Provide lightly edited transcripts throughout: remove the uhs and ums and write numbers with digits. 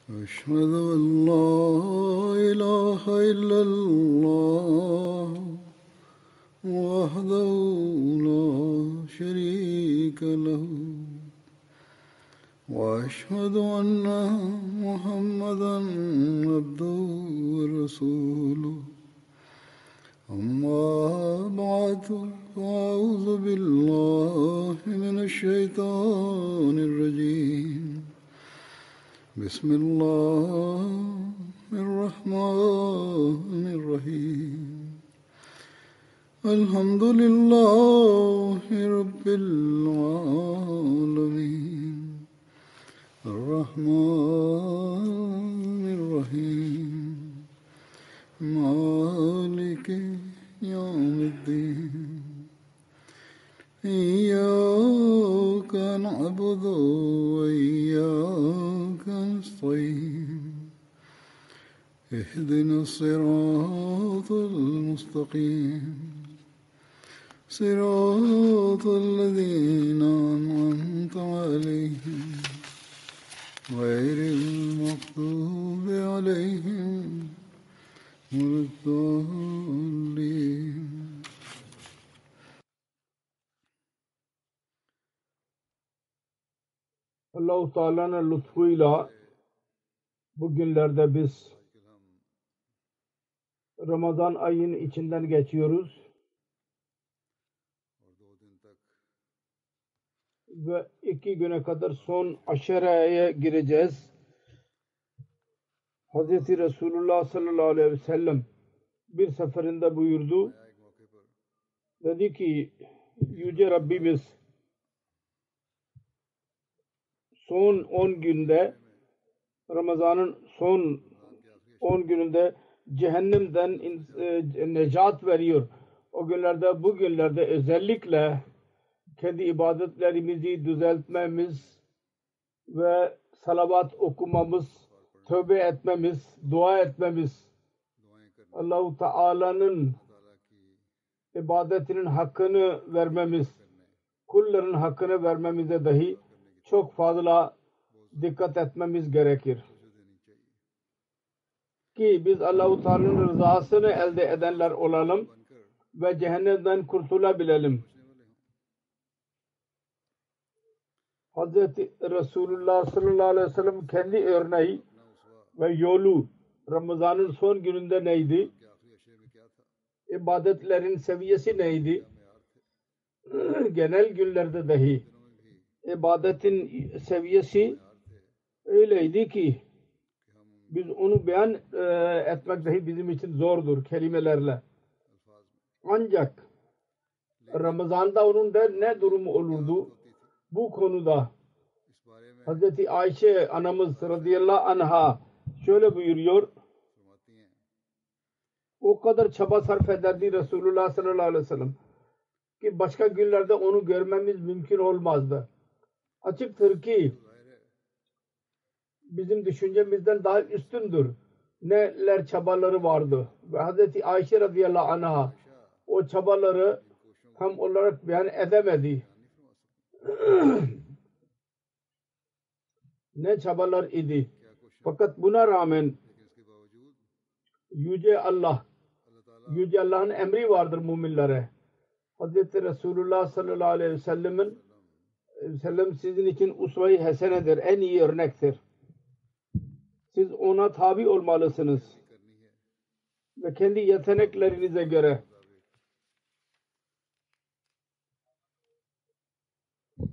أشهد أن لا إله إلا الله وحده لا شريك له وأشهد أن محمدا عبده ورسوله أما بعد فأعوذ بالله من الشيطان الرجيم بسم الله الرحمن الرحيم الحمد لله رب العالمين الرحمن الرحيم مالك يوم الدين إياك نعبد وإياك نستعين اهدنا الصراط المستقيم صراط الذين أنعمت عليهم غير المغضوب عليهم ولا الضالين. Allah-u Teala'nın lütfuyla bugünlerde biz Ramazan ayının içinden geçiyoruz ve 2 güne kadar son aşereye gireceğiz. Hz. Resulullah sallallahu aleyhi ve sellem bir seferinde buyurdu. Dedi ki Yüce Rabbimiz son 10 günde Ramazan'ın son 10 gününde cehennemden necat veriyor. O günlerde bu günlerde özellikle kendi ibadetlerimizi düzeltmemiz ve salavat okumamız, tövbe etmemiz, dua etmemiz, Allah-u Teala'nın ibadetinin hakkını vermemiz, kulların hakkını vermemize dahi çok fazla dikkat etmemiz gerekir. Ki biz Allah-u Teala'nın rızasını elde edenler olalım ve cehennemden kurtulabilelim. Hz. Resulullah sallallahu aleyhi ve sellem kendi örneği ve yolu Ramazan'ın son gününde neydi? İbadetlerin seviyesi neydi? Genel günlerde dahi ibadetin seviyesi öyleydi ki biz onu beyan etmek dahi bizim için zordur kelimelerle. Ancak Ramazan'da onun da ne durumu olurdu? Bu konuda Hz. Ayşe anamız radıyallahu anha şöyle buyuruyor. O kadar çaba sarf ederdi Resulullah sallallahu aleyhi ve sellem ki başka günlerde onu görmemiz mümkün olmazdı. Açıktır ki bizim düşüncemizden daha üstündür. Neler çabaları vardı. Ve Hz. Ayşe radıyallahu anha o çabaları tam olarak beyan edemedi. Ne çabalar idi. Fakat buna rağmen Yüce Allah'ın emri vardır müminlere. Hz. Resulullah sallallahu aleyhi ve sellem sizin için usve-i hasenedir. En iyi örnektir. Siz ona tabi olmalısınız. Ve kendi yeteneklerinize göre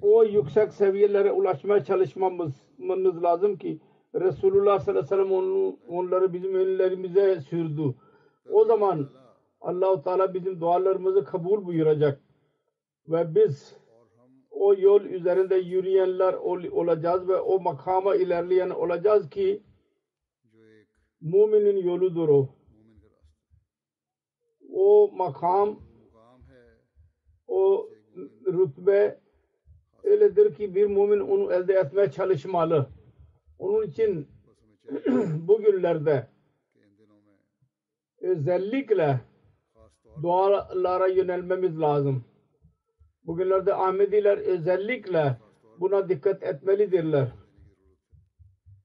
o yüksek seviyelere ulaşmaya çalışmamız lazım ki Resulullah sallallahu aleyhi ve sellem onları bizim önlerimize sürdü. O zaman Allah-u Teala bizim dualarımızı kabul buyuracak ve biz o yol üzerinde yürüyenler olacağız ve o makama ilerleyen olacağız ki müminin yoludur o. O makam, o rütbe öyledir ki bir mümin onu elde etmeye çalışmalı. Onun için bugünlerde özellikle dualara yönelmemiz lazım. Bugünlerde Ahmediler özellikle buna dikkat etmelidirler.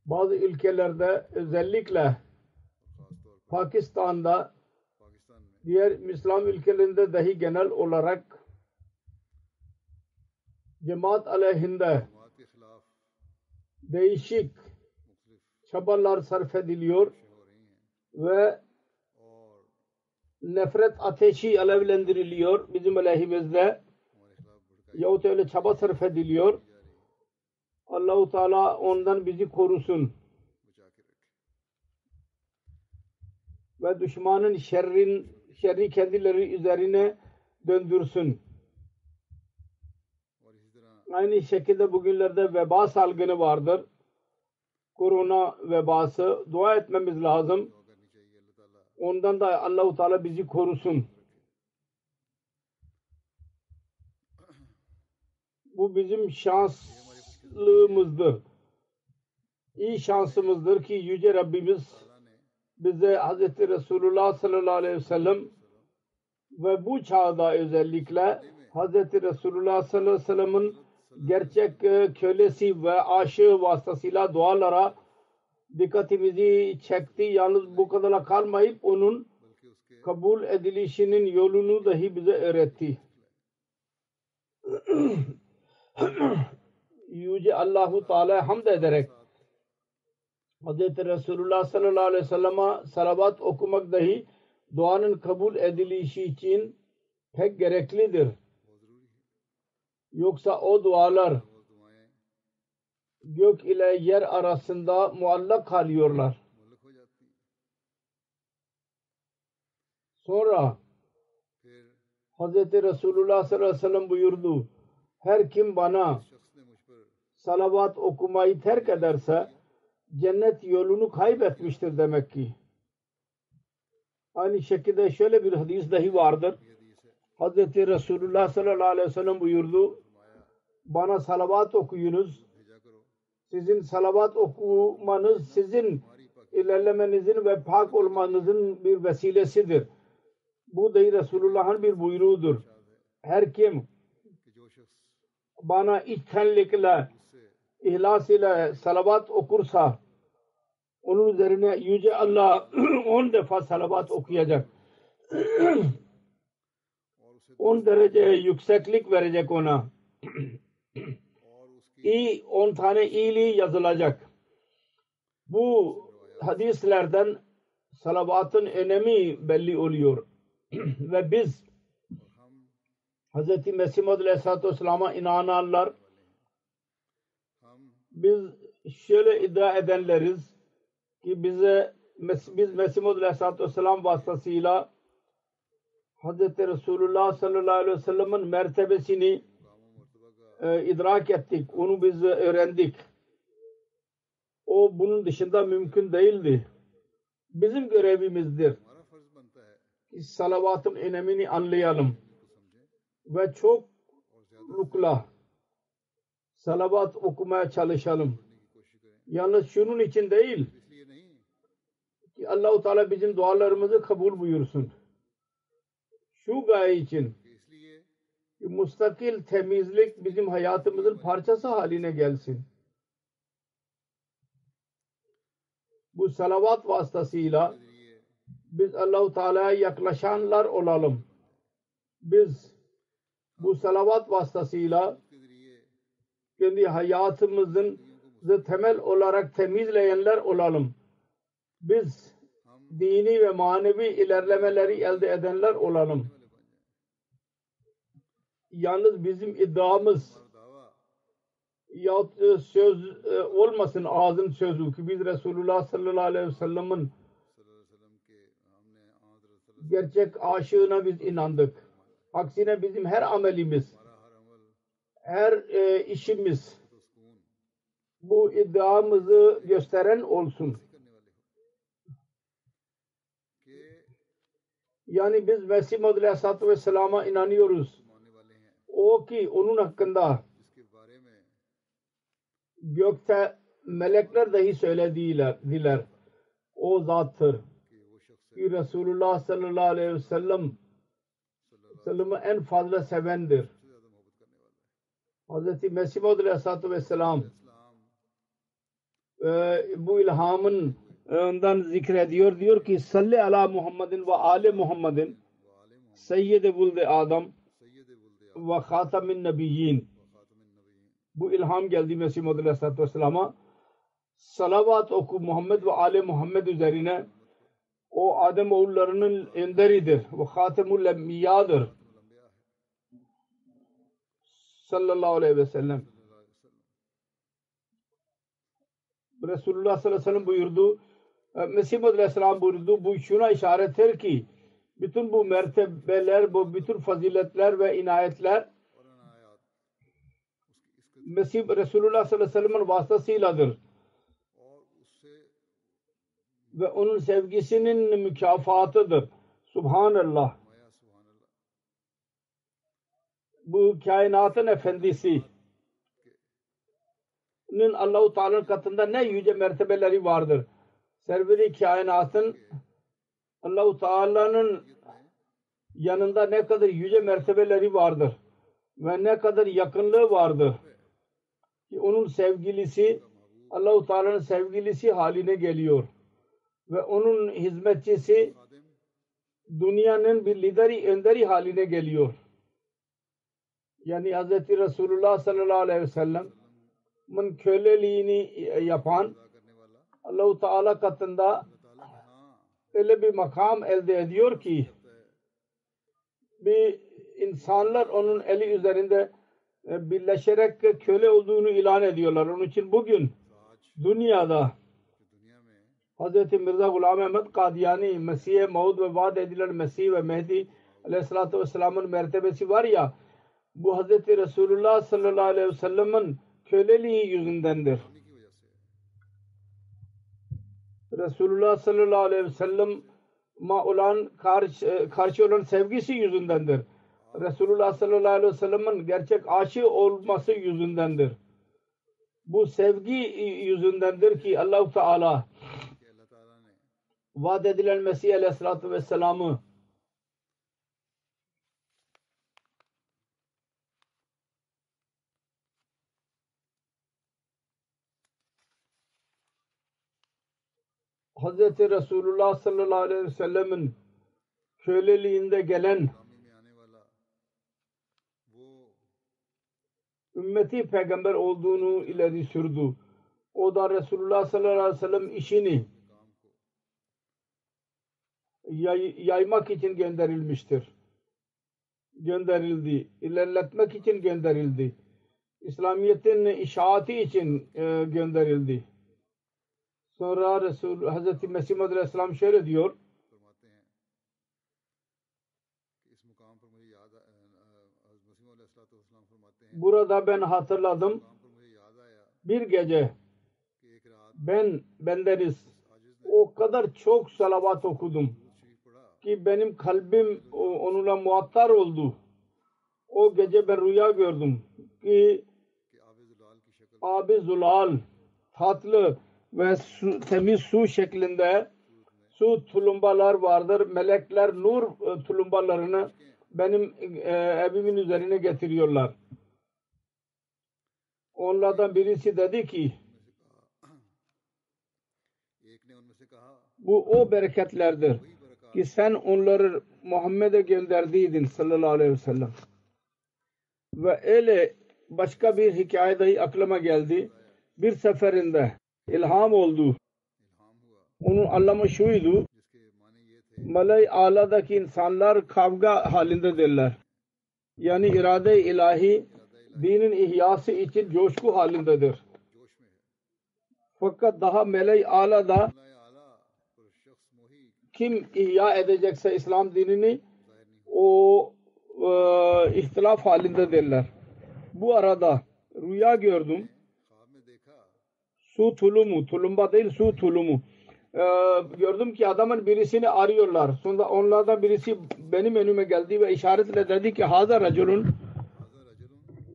bazı ülkelerde özellikle Pakistan'da diğer İslam ülkelerinde dahi genel olarak cemaat aleyhinde değişik çabalar sarf ediliyor ve nefret ateşi alevlendiriliyor bizim aleyhimizde yahut öyle çaba sarf ediliyor. Allah-u Teala ondan bizi korusun ve düşmanın şerri kendileri üzerine döndürsün. Aynı şekilde bugünlerde veba salgını vardır. Korona vebası. Dua etmemiz lazım. Ondan da Allah-u Teala bizi korusun. Bu bizim şanslığımızdır. İyi şansımızdır ki Yüce Rabbimiz bize Hz. Resulullah sallallahu aleyhi ve sellem ve bu çağda özellikle Hz. Resulullah sallallahu aleyhi ve sellem'in gerçek kölesi ve aşığı vasıtasıyla dualara dikkatimizi çekti. Yalnız bu kadarla kalmayıp onun kabul edilişinin yolunu dahi bize öğretti. Yüce Allah-u Teala'ya hamd ederek Hz. Resulullah sallallahu aleyhi ve sellem'e salavat okumak dahi duanın kabul edilişi için pek gereklidir. Yoksa o dualar gök ile yer arasında muallak kalıyorlar. Sonra Hz. Resulullah sallallahu aleyhi ve sellem buyurdu. Her kim bana salavat okumayı terk ederse cennet yolunu kaybetmiştir demek ki. Aynı şekilde şöyle bir hadis dahi vardır. Hz. Resulullah sallallahu aleyhi ve sellem buyurdu. Bana salavat okuyunuz. Sizin salavat okumanız sizin ilerlemenizin ve pak olmanızın bir vesilesidir. Bu da Resulullah'ın bir buyruğudur. Her kim bana içtenlikle, ihlas ile salavat okursa onun üzerine Yüce Allah 10 defa salavat okuyacak. 10 derece yükseklik verecek ona. 10 tane iyiliği yazılacak. Bu hadislerden salavatın önemi belli oluyor. Ve biz Hz. Mesih Maud Aleyhisselatü Vesselam'a inananlar biz şöyle iddia edenleriz ki biz Mesih Maud Aleyhisselatü Vesselam vasıtasıyla Hz. Resulullah sallallahu aleyhi ve sellem'in mertebesini idrak ettik. Onu biz öğrendik. O bunun dışında mümkün değildi. Bizim görevimizdir ki salavatın önemini anlayalım ve çoklukla salavat okumaya çalışalım. Yalnız şunun için değil ki Allah-u Teala bizim dualarımızı kabul buyursun. Şu gaye için ki müstakil temizlik bizim hayatımızın parçası haline gelsin. Bu salavat vasıtasıyla biz Allah-u Teala'ya yaklaşanlar olalım. Biz bu salavat vasıtasıyla kendi hayatımızın temel olarak temizleyenler olalım. Biz dini ve manevi ilerlemeleri elde edenler olalım. Yalnız bizim iddiamız yahut söz olmasın, ağzın sözü ki biz Resulullah sallallahu aleyhi ve sellem'in gerçek aşığına biz inandık. Aksine bizim her amelimiz, her işimiz bu iddiamızı gösteren olsun. Yani biz Mesih Maud Aleyhisselatü Vesselam'a inanıyoruz. O ki onun hakkında gökte melekler dahi söylediler. O zattır ki Resulullah sallallahu aleyhi ve sellem'i en fazla sevendir. Hz. Mesih Maud Aleyhisselatü Vesselam bu ilhamın ondan zikrediyor. Diyor ki salli ala Muhammedin ve ale Muhammedin seyyid-i vulde Adam ve hatamin nebiyyin. Bu ilham geldi Mesih Muhammed Aleyhisselatü Vesselam'a. Salavat oku Muhammed ve ale Muhammed üzerine. O Adem oğullarının önderidir. Ve hatemul enbiyadır. Sallallahu aleyhi ve sellem. Resulullah sallallahu aleyhi ve sellem buyurdu. Mesih Muhammed Aleyhisselam buyurdu. Bu şuna işarettir ki bütün bu mertebeler, bu bütün faziletler ve inayetler Mesih Resulullah sallallahu aleyhi ve sellem'in vasıtasıyladır. Ve onun sevgisinin mükafatıdır. Subhanallah. Bu kainatın efendisinin Allah-u Teala'nın katında ne yüce mertebeleri vardır. Serveri kainatın Allah-u Teala'nın yanında ne kadar yüce mertebeleri vardır. Ve ne kadar yakınlığı vardır. Ki onun sevgilisi Allah-u Teala'nın sevgilisi haline geliyor. Ve onun hizmetçisi dünyanın bir lideri, önderi haline geliyor. Yani Hz. Resulullah sallallahu aleyhi ve sellem'in köleliğini yapan Allah-u Teala katında öyle bir makam elde ediyor ki bir insanlar onun eli üzerinde birleşerek köle olduğunu ilan ediyorlar. Onun için bugün dünyada Hz. Mirza Ghulam Ahmad Kadiyani, Mesih-i Maud ve vaat edilen Mesih ve Mehdi Aleyhisselatü Vesselam'ın mertebesi var ya, bu Hz. Resulullah sallallahu aleyhi ve sellem'in köleliği yüzündendir. Resulullah sallallahu aleyhi ve sellem'e olan karşı olan sevgisi yüzündendir. Resulullah sallallahu aleyhi ve sellem'in gerçek aşık olması yüzündendir. Bu sevgi yüzündendir ki Allah-u Teala vaat edilen Mesih Aleyhisselatü Vesselam'ı Hz. Resulullah sallallahu aleyhi ve sellem'in köleliğinde gelen ümmeti peygamber olduğunu ileri sürdü. O da Resulullah sallallahu aleyhi ve sellem işini yaymak için gönderilmiştir. Gönderildi. İlerletmek için gönderildi. İslamiyet'in işaati için gönderildi. Sonra Hz. Mesih Muhammed Aleyhisselam şöyle diyor. Burada ben hatırladım. Bir gece bendeniz o kadar çok salavat okudum ki benim kalbim onunla muattar oldu. O gece ben rüya gördüm ki Ab-ı Zulal tatlı ve temiz su şeklinde su tulumbalar vardır. Melekler nur tulumbalarını benim evimin üzerine getiriyorlar. Onlardan birisi dedi ki bu o bereketlerdir ki sen onları Muhammed'e gönderdiydin sallallahu aleyhi ve sellem. Ve öyle başka bir hikaye dahi aklıma geldi. Bir seferinde ilham oldu. Onun anlamı şuydu. Malay Ala'daki insanlar kavga halindedirler. Yani irade-i ilahi dinin ihyası için coşku halindedir. Fakat daha Malay Ala'da kim ihya edecekse İslam dinini o ihtilaf halindedirler. Bu arada rüya gördüm. Su tulumu, tulumba değil su tulumu. Gördüm ki adamın birisini arıyorlar. Sonra onlardan birisi benim önüme geldi ve işaretle dedi ki Haza raculun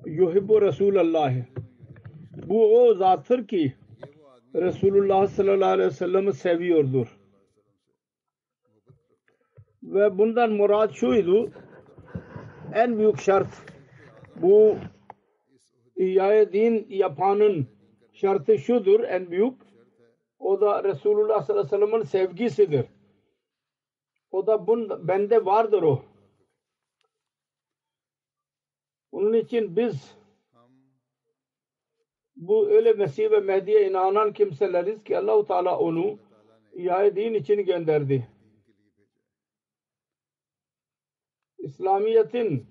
yuhibbu Resulallah. Bu o zattır ki Resulullah sallallahu aleyhi ve sellem'i seviyordur. Ve bundan murad şuydu. En büyük şart bu ihya-i din yapanın şartı şudur en büyük. O da Resulullah sallallahu aleyhi ve sellem'in sevgisidir. O da bende vardır o. Onun için biz bu öyle Mesih ve Mehdi'ye inanan kimseleriz ki Allah-u Teala onu ihya din için gönderdi. İslamiyet'in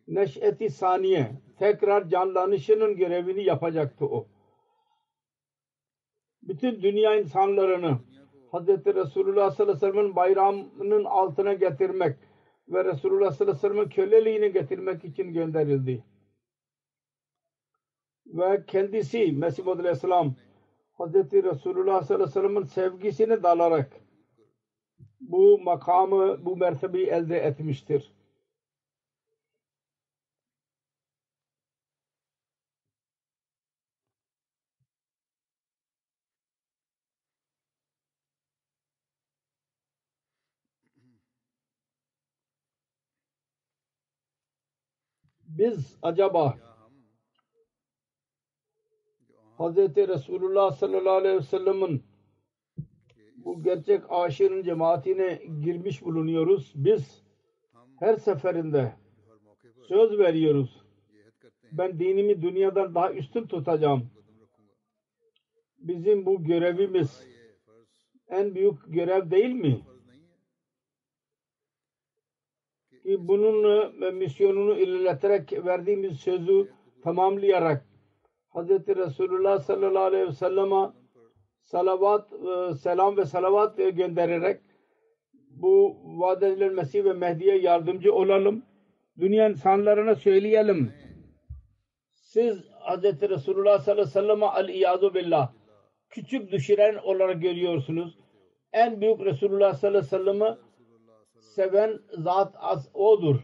neş'eti saniye tekrar canlanışının görevini yapacaktı o. Bütün dünya insanlarını Hz. Resulullah sallallahu aleyhi ve sellem'in bayrağının altına getirmek ve Resulullah sallallahu aleyhi ve sellem'in köleliğini getirmek için gönderildi. Ve kendisi Mesih Maud aleyhisselam Hz. Resulullah sallallahu aleyhi ve sellem'in sevgisine dalarak bu makamı, bu mertebeyi elde etmiştir. Biz acaba Hz. Resulullah sallallahu aleyhi ve sellem'in bu gerçek aşığın cemaatine girmiş bulunuyoruz. Biz her seferinde söz veriyoruz. Ben dinimi dünyadan daha üstün tutacağım. Bizim bu görevimiz en büyük görev değil mi? Ki bunun misyonunu ilerleterek verdiğimiz sözü tamamlayarak Hz. Resulullah sallallahu aleyhi ve sellem'e selam ve salavat göndererek bu vaad edilen Mesih ve Mehdi'ye yardımcı olalım. Dünya insanlarına söyleyelim. Siz Hz. Resulullah sallallahu aleyhi ve sellem'e al-iyadu billah küçük düşüren olarak görüyorsunuz. En büyük Resulullah sallallahu aleyhi ve sellem'i seven zat odur.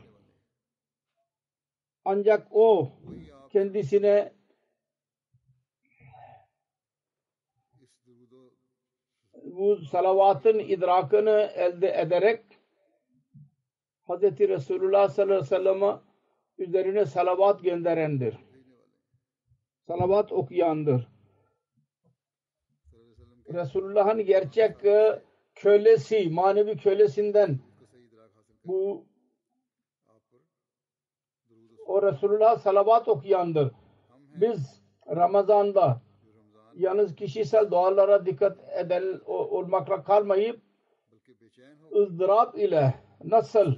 Ancak o kendisine bu salavatın idrakını elde ederek Hz. Resulullah sallallahu aleyhi ve sellem'e üzerine salavat gönderendir. Salavat okuyandır. Resulullah'ın gerçek kölesi, manevi kölesinden bu o Resulullah salavat okuyandır. Biz Ramazan'da yalnız kişisel dualara dikkat eden olmakla kalmayıp ızdırap ile nasıl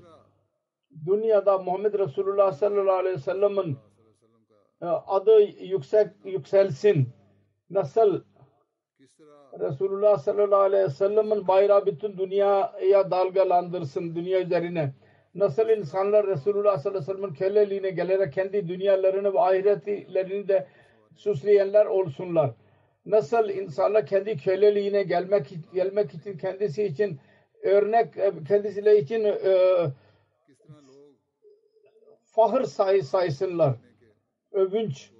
dünyada Muhammed Resulullah sallallahu aleyhi ve sellem'in adı yükselsin, nasıl Resulullah sallallahu aleyhi ve sellem'in bayrağı bütün dünyaya dalgalandırsın, dünya üzerine. Nasıl insanlar Resulullah sallallahu aleyhi ve sellem'in köleliğine gelerek kendi dünyalarını ve ahiretlerini de süsleyenler olsunlar. Nasıl insanlar kendi köleliğine gelmek için kendisi için örnek, kendisiyle için fahır saysınlar. Övünç.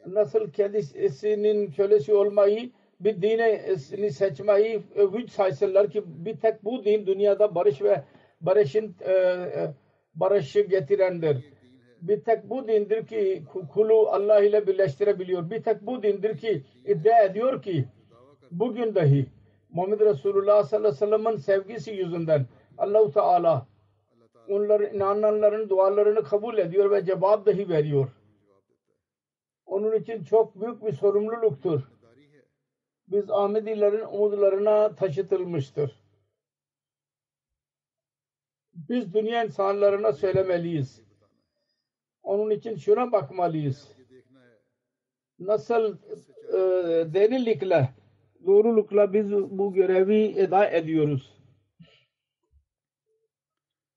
Nasıl kendisinin kölesi olmayı, bir dini seçmeyi övünç saysınlar ki bir tek bu din dünyada barış ve barışı getirendir. Bir tek bu dindir ki kulu Allah ile birleştirebiliyor. Bir tek bu dindir ki iddia ediyor ki bugün dahi Muhammed Resulullah sallallahu aleyhi ve sellem'in sevgisi yüzünden Allah-u Teala onların inananların dualarını kabul ediyor ve cevap dahi veriyor. Onun için çok büyük bir sorumluluktur. Biz Ahmedilerin umutlarına taşıtılmıştır. Biz dünya insanlarına söylemeliyiz. Onun için şuna bakmalıyız. Nasıl derinlikle, doğrulukla biz bu görevi eda ediyoruz.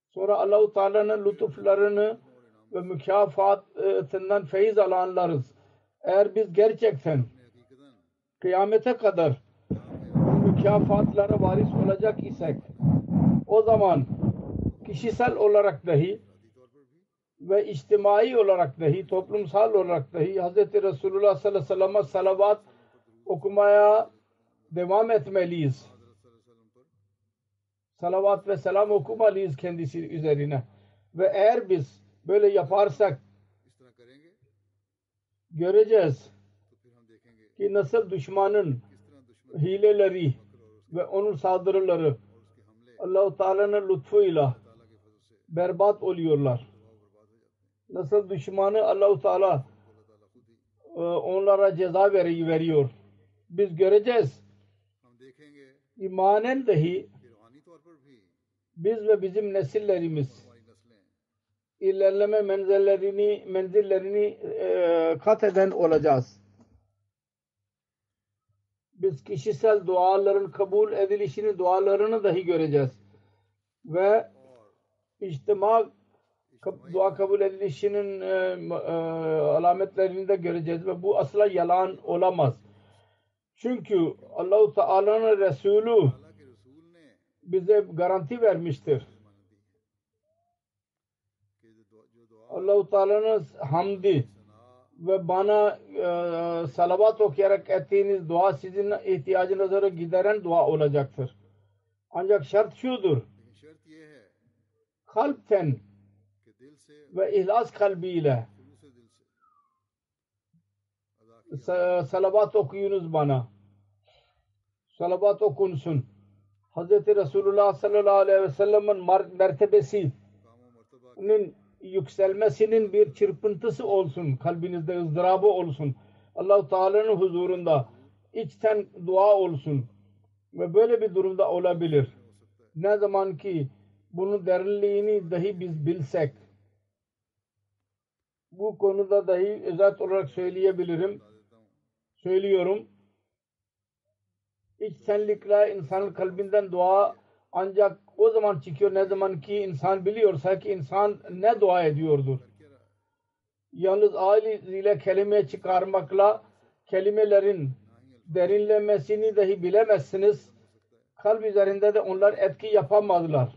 Sonra Allah-u Teala'nın lütuflarını ve mükafatından feyiz alanlarız. Eğer biz gerçekten kıyamete kadar mükafatlara varis olacak isek o zaman kişisel olarak dahi ve içtimai olarak dahi, toplumsal olarak dahi Hz. Resulullah sallallahu aleyhi ve sellem'e salavat okumaya devam etmeliyiz. Salavat ve selam okumalıyız kendisi üzerine. Ve eğer biz böyle yaparsak göreceğiz ki nasıl düşmanın hileleri ve onun saldırıları Allah-u Teala'nın lütfuyla berbat oluyorlar. Nasıl düşmanı Allah-u Teala onlara ceza veriyor. Biz göreceğiz. İmanen dahi biz ve bizim nesillerimiz ilerleme menzillerini kat eden olacağız. Biz kişisel duaların kabul edilişini, dualarını dahi göreceğiz. Ve içtima dua kabul edilişinin alametlerini de göreceğiz ve bu asla yalan olamaz. Çünkü Allah-u Teala'nın Resulü bize garanti vermiştir. Allah-u Teala'nın hamdi ve bana salavat okuyarak ettiğiniz dua sizin ihtiyacınızı gideren dua olacaktır. Ancak şart şudur. Kalpten ve ihlas kalbiyle salavat okuyunuz bana. Salavat okunsun. Hz. Resulullah sallallahu aleyhi ve sellem'in mertebesinin yükselmesinin bir çırpıntısı olsun. Kalbinizde ızdırabı olsun. Allah-u Teala'nın huzurunda içten dua olsun. Ve böyle bir durumda olabilir. Ne zaman ki bunun derinliğini dahi biz bilsek, bu konuda dahi özet olarak söylüyorum. İçtenlikle insanın kalbinden dua ancak o zaman çıkıyor ne zaman ki insan biliyorsa ki insan ne dua ediyordur. Yalnız ağzıyla kelime çıkarmakla kelimelerin derinlemesini dahi bilemezsiniz. Kalp üzerinde de onlar etki yapamazlar.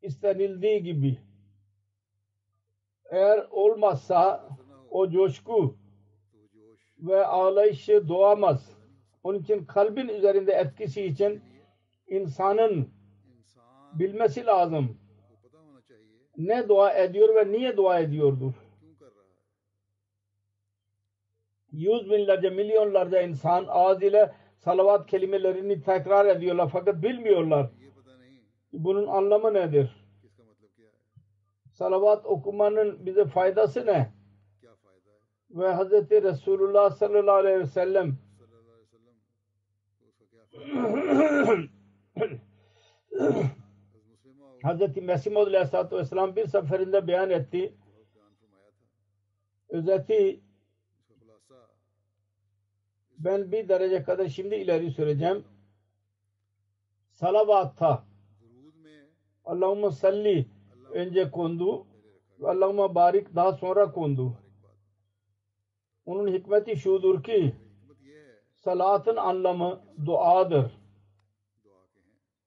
İstenildiği gibi. Eğer olmazsa o coşku ve ağlayışı doğamaz. Onun için kalbin üzerinde etkisi için insanın bilmesi lazım. Ne dua ediyor ve niye dua ediyordur. Yüz binlerce, milyonlarca insan ağzıyla salavat kelimelerini tekrar ediyorlar fakat bilmiyorlar. Bunun anlamı nedir? Salavat okumanın bize faydası ne? Ve Hz. Resulullah sallallahu aleyhi ve sellem Hz. Mesih Maud aleyhissalatu vesselam bir seferinde beyan etti. Özeti ben bir derece kadar şimdi ileri süreceğim. Salavatta Allahümme salli önce kondu ve Allahümme barik daha sonra kondu. Onun hikmeti şudur ki salatın anlamı duadır.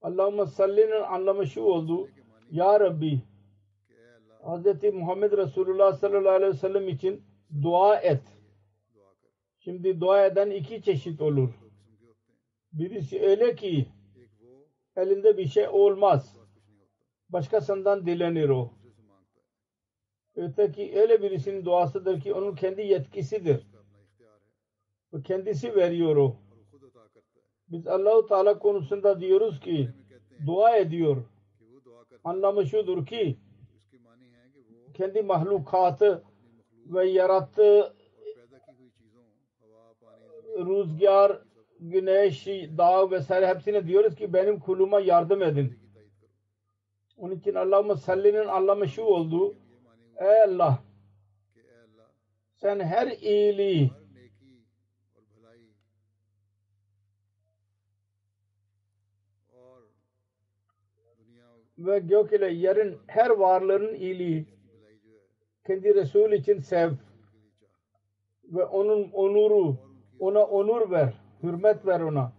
Allahümme salli'nin anlamı şu oldu. Ya Rabbi Hz. Muhammed Resulullah sallallahu aleyhi ve sellem için dua et. Şimdi dua eden iki çeşit olur. Birisi öyle ki elinde bir şey olmaz. Başkasından dilenir o. Öteki öyle birisinin duasıdır ki onun kendi yetkisidir. Ve kendisi veriyor o. Biz Allah-u Teala konusunda diyoruz ki dua ediyor. Anlamı şudur ki kendi mahlukatı ve yarattığı rüzgar, güneş, dağ vesaire hepsine diyoruz ki benim kuluma yardım edin. Onun için Allahümme salli'nin anlamı şu oldu. Ey Allah sen her iyiliği ve gök ile yerin her varlığının iyiliği kendi Resul için sev ve onun onuru ona onur ver, hürmet ver ona.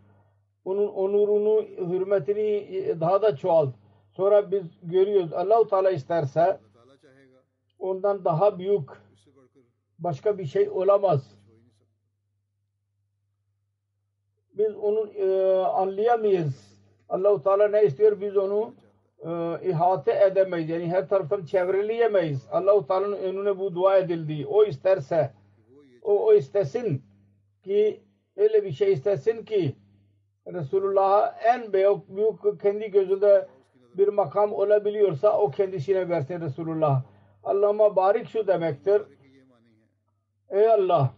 Onun onurunu, hürmetini daha da çoğalt. Sonra biz görüyoruz Allah-u Teala isterse ondan daha büyük başka bir şey olamaz. Biz onu anlayamayız. Allah-u Teala ne istiyor biz onu ihate edemeyiz. Yani her taraftan çevreleyemeyiz. Allah-u Teala'nın önüne bu dua edildi. O isterse o istesin ki öyle bir şey istesin ki Resulullah'a en büyük kendi gözünde bir makam olabiliyorsa o kendisine versin Resulullah. Allah'ıma barik şu demektir. Ey Allah,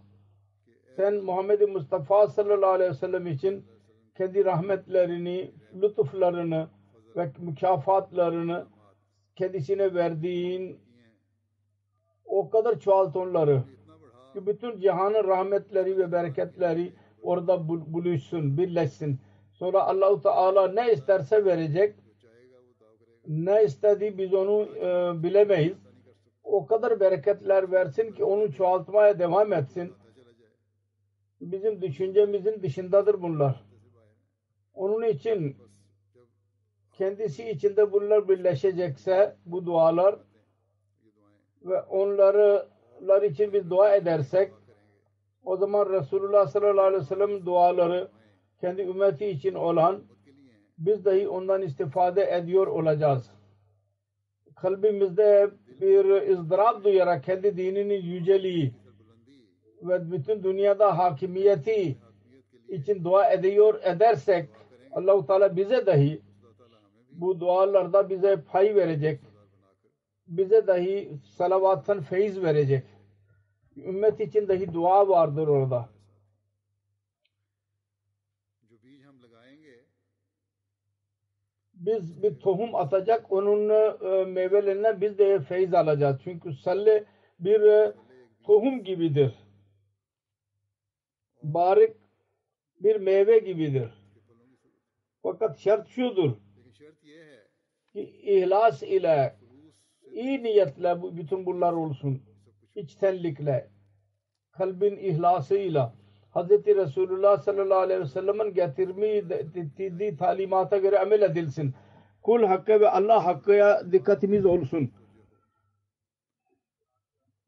sen Muhammed Mustafa sallallahu aleyhi ve sellem için kendi rahmetlerini, lütuflarını ve mükafatlarını kendisine verdiğin o kadar çoğalt onları ki bütün cihanın rahmetleri ve bereketleri orada buluşsun, birleşsin. Sonra Allah-u Teala ne isterse verecek. Ne istediği biz onu bilemeyiz. O kadar bereketler versin ki onu çoğaltmaya devam etsin. Bizim düşüncemizin dışındadır bunlar. Onun için kendisi içinde bunlar birleşecekse bu dualar ve onlar için biz dua edersek o zaman Resulullah sallallahu aleyhi ve sellem duaları kendi ümmeti için olan biz dahi ondan istifade ediyor olacağız. Kalbimizde bir ızdırap duyarak kendi dininin yüceliği ve bütün dünyada hakimiyeti için dua edersek Allah-u Teala bize dahi bu dualarda bize pay verecek. Bize dahi salavattan feyiz verecek. Ümmet için dahi dua vardır orada. Biz bir tohum atacak, onun meyvelerinden biz de feyiz alacağız. Çünkü salle bir tohum gibidir. Barik bir meyve gibidir. Fakat şart şudur ki ihlas ile, iyi niyetle bütün bunlar olsun. İçtenlikle, kalbin ihlasıyla Hz. Resulullah sallallahu aleyhi ve sellem'in getirdiği talimata göre amel edilsin. Kul hakkı ve Allah hakkıya dikkatimiz olsun.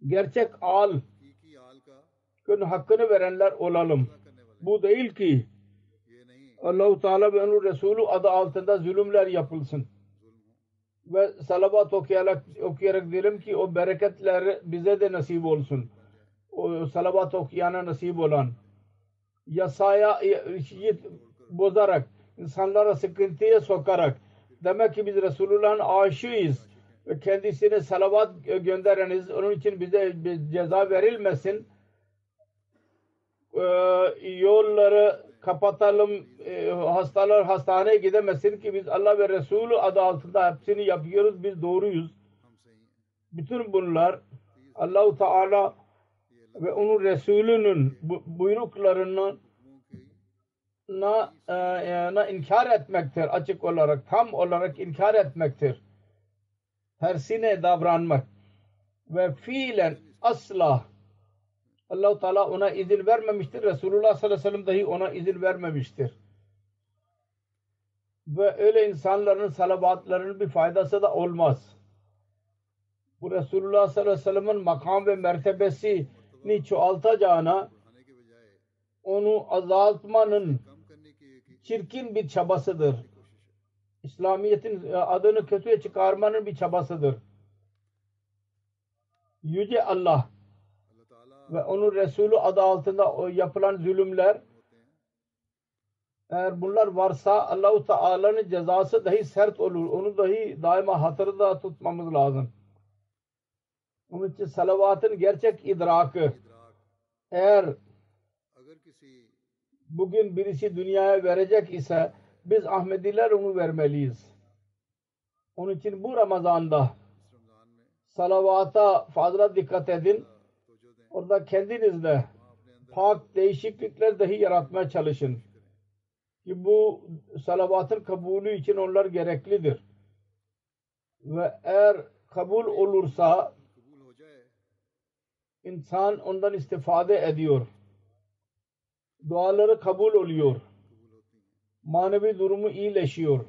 Gerçek hakkını verenler olalım. Bu değil ki Allah-u Teala ve onun Resulü adı altında zulümler yapılsın. Ve salavat okuyarak diyelim ki o bereketler bize de nasip olsun. O salavat okuyana nasip olan. Yasaya bozarak, insanlara sıkıntıya sokarak demek ki biz Resulullah'ın aşığıyız ve kendisine salavat göndereniz. Onun için bize ceza verilmesin. Yolları kapatalım, hastalar hastaneye gidemesin ki biz Allah ve Resulü adı altında hepsini yapıyoruz. Biz doğruyuz. Bütün bunlar Allah-u Teala ve onun Resulünün buyruklarını inkar etmektir. Açık olarak, tam olarak inkar etmektir. Tersine davranmak ve fiilen asla Allah-u Teala ona izin vermemiştir. Resulullah sallallahu aleyhi ve sellem dahi ona izin vermemiştir. Ve öyle insanların salavatlarının bir faydası da olmaz. Bu Resulullah sallallahu aleyhi ve sellem'in makam ve mertebesini çoğaltacağına onu azaltmanın çirkin bir çabasıdır. İslamiyet'in adını kötüye çıkarmanın bir çabasıdır. Yüce Allah ve onun Resulü adı altında yapılan zulümler eğer bunlar varsa Allah-u Teala'nın cezası dahi sert olur. Onu dahi daima hatırda tutmamız lazım. Onun için salavatın gerçek idrakı eğer bugün birisi dünyaya verecek ise biz Ahmediler onu vermeliyiz. Onun için bu Ramazan'da salavata fazla dikkat edin. Orada kendinizde pak değişiklikler dahi yaratmaya çalışın. Ki bu salavatın kabulü için onlar gereklidir. Ve eğer kabul olursa insan ondan istifade ediyor. Duaları kabul oluyor. Manevi durumu iyileşiyor.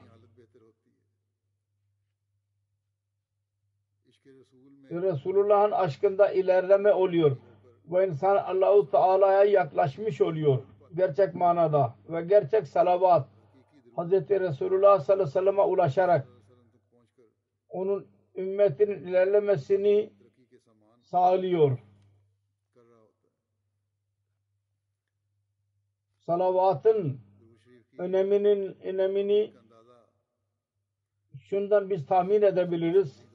Resulullah'ın aşkında ilerleme oluyor. Ve insan Allah-u Teala'ya yaklaşmış oluyor. Gerçek manada. Ve gerçek salavat Hz. Resulullah sallallahu aleyhi ve sellem'e ulaşarak onun ümmetinin ilerlemesini sağlıyor. salavatın önemini şundan biz tahmin edebiliriz.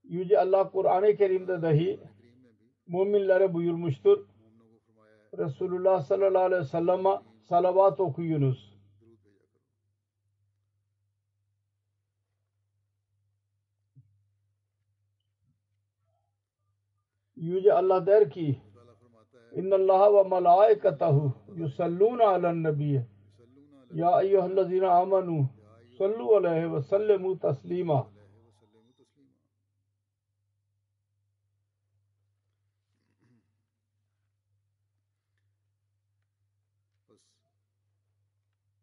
Yüce Allah Kur'an-ı Kerim'de dahi müminlere buyurmuştur. Resulullah sallallahu aleyhi ve sellem'e salavat okuyunuz. Yüce Allah der ki İnna Allah ve malaikatahu yusalluna alen nebiyye ya eyyühellezine amanu sallu aleyhi ve sellimu taslima.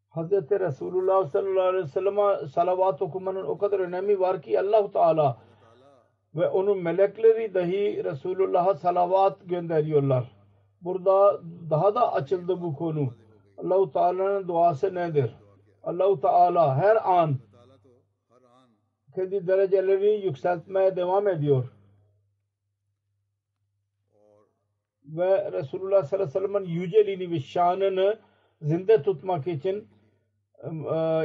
Hazreti Resulullah sallallahu aleyhi ve sellem'e salavat okumanın o kadar önemi var ki Allah-u Teala ve onun melekleri dahi Resulullah'a salavat gönderiyorlar. Burada daha da açıldı bu konu. Allah-u Teala'nın duası nedir? Allah-u Teala her an kendi derecelerini yükseltmeye devam ediyor. Ve Resulullah sallallahu aleyhi ve sellem'in yüceliğini ve şanını zinde tutmak için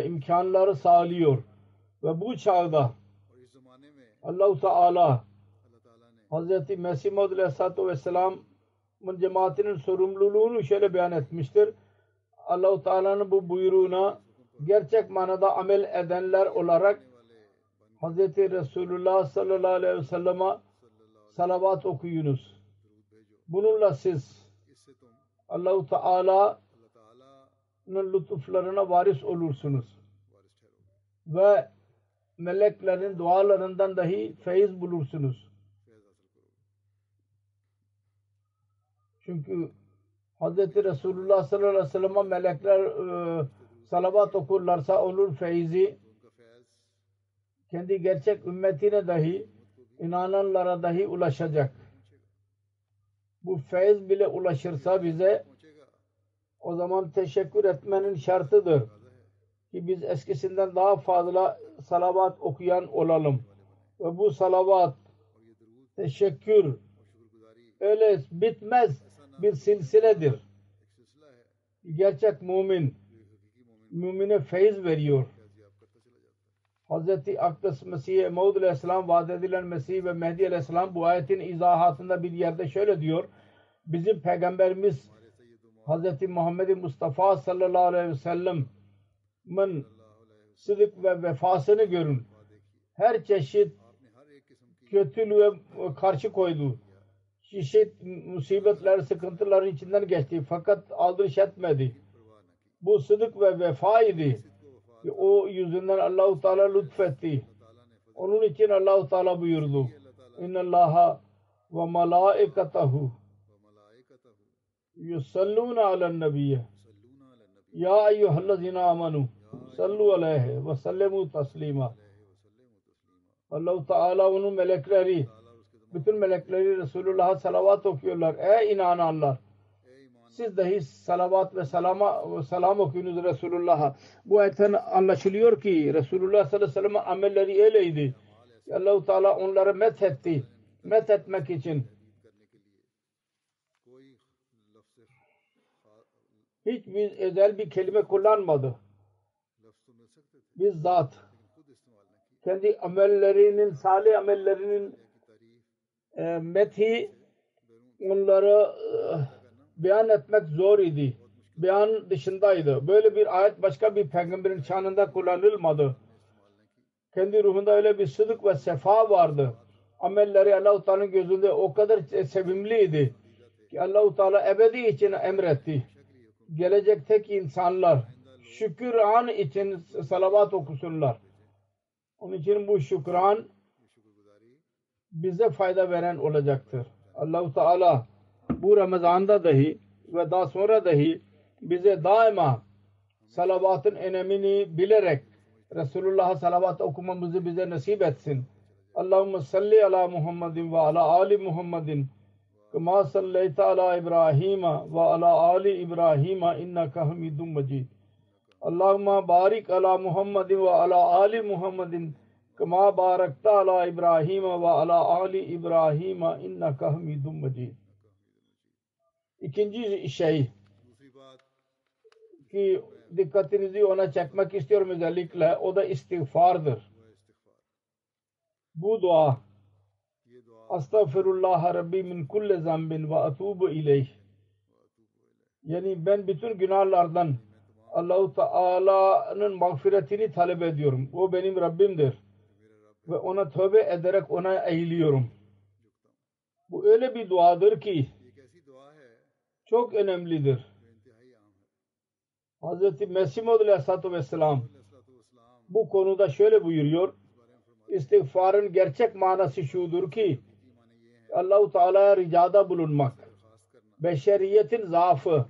imkanları sağlıyor. Ve bu çağda Allah-u Teala Hz. Mesih Maud aleyhissalatu vesselam'ın cemaatinin sorumluluğunu şöyle beyan etmiştir. Allah-u Teala'nın bu buyruğuna gerçek manada amel edenler olarak Hz. Resulullah sallallahu aleyhi ve sellem'e salavat okuyunuz. Bununla siz Allah-u Teala'nın lütuflarına varis olursunuz. Ve meleklerin dualarından dahi feyiz bulursunuz. Çünkü Hz. Resulullah sallallahu aleyhi ve sellem'e melekler salavat okurlarsa onun feyzi kendi gerçek ümmetine dahi inananlara dahi ulaşacak. Bu feyiz bile ulaşırsa bize o zaman teşekkür etmenin şartıdır ki biz eskisinden daha fazla salavat okuyan olalım. Ve bu salavat, teşekkür öyle bitmez bir silsiledir. Gerçek mümine feyiz veriyor. Hz. Akdas Mesih Maud aleyhisselam vaat edilen Mesih ve Mehdi aleyhisselam bu ayetin izahatında bir yerde şöyle diyor. Bizim peygamberimiz Hz. Muhammed Mustafa sallallahu aleyhi ve sellem'in sıdık ve vefasını görün. Her çeşit kötülüğe karşı koydu. Çeşit musibetler, sıkıntıların içinden geçti. Fakat aldırış etmedi. Bu sıdık ve vefa idi. O yüzünden Allah-u Teala lütfetti. Onun için Allah-u Teala buyurdu. İnna Allaha ve malaikatahu yusalluna alen nebiyye ya eyyühellezine amanu sallu aleyhi ve sellimu taslima. Allah-u Teala onun melekleri, bütün melekleri Resulullah'a salavat okuyorlar. Ey inananlar! Siz dahi salavat ve selam okuyunuz Resulullah'a. Bu ayetten anlaşılıyor ki Resulullah sallallahu aleyhi ve sellem'in amelleri öyleydi. Allah-u Teala onları methetti. Methetmek için hiçbir özel bir kelime kullanmadı. Bizzat kendi amellerinin, salih amellerinin methi onları beyan etmek zor idi. Beyan dışındaydı. Böyle bir ayet başka bir peygamberin şanında kullanılmadı. Kendi ruhunda öyle bir sıdık ve sefa vardı. Amelleri Allah-u Teala'nın gözünde o kadar sevimliydi ki Allah-u Teala ebedi için emretti. Gelecekteki insanlar şükran için salavat okusunlar. Onun için bu şükran bize fayda veren olacaktır. Allah-u Teala bu Ramazan'da dahi ve daha sonra dahi bize daima salavatın önemini bilerek Resulullah'a salavat okumamızı bize nasip etsin. Allahümme salli ala Muhammedin ve ala ali Muhammedin kama salleyte ala İbrahim ve ala ali İbrahim inneke hamidun mecid. Allahümme barik ala Muhammedin ve ala ali Muhammedin kama barakta ala İbrahim ve ala ali İbrahim inneke hamidun mecid. İkinci şey, ki dikkatinizi ona çekmek istiyorum özellikle. O da istiğfardır. Bu dua Estağfirullah Rabbi min kulli zambin ve atubu ileyh. Yani ben bütün günahlardan Allah-u Teala'nın mağfiretini talep ediyorum. O benim Rabbimdir. Ve ona tövbe ederek ona eğiliyorum. Bu öyle bir duadır ki çok önemlidir. Hz. Mesih Maud Aleyhisselatü Vesselam bu konuda şöyle buyuruyor. İstiğfarın gerçek manası şudur ki Allah-u Teala'ya ricada bulunmak, beşeriyetin zaafı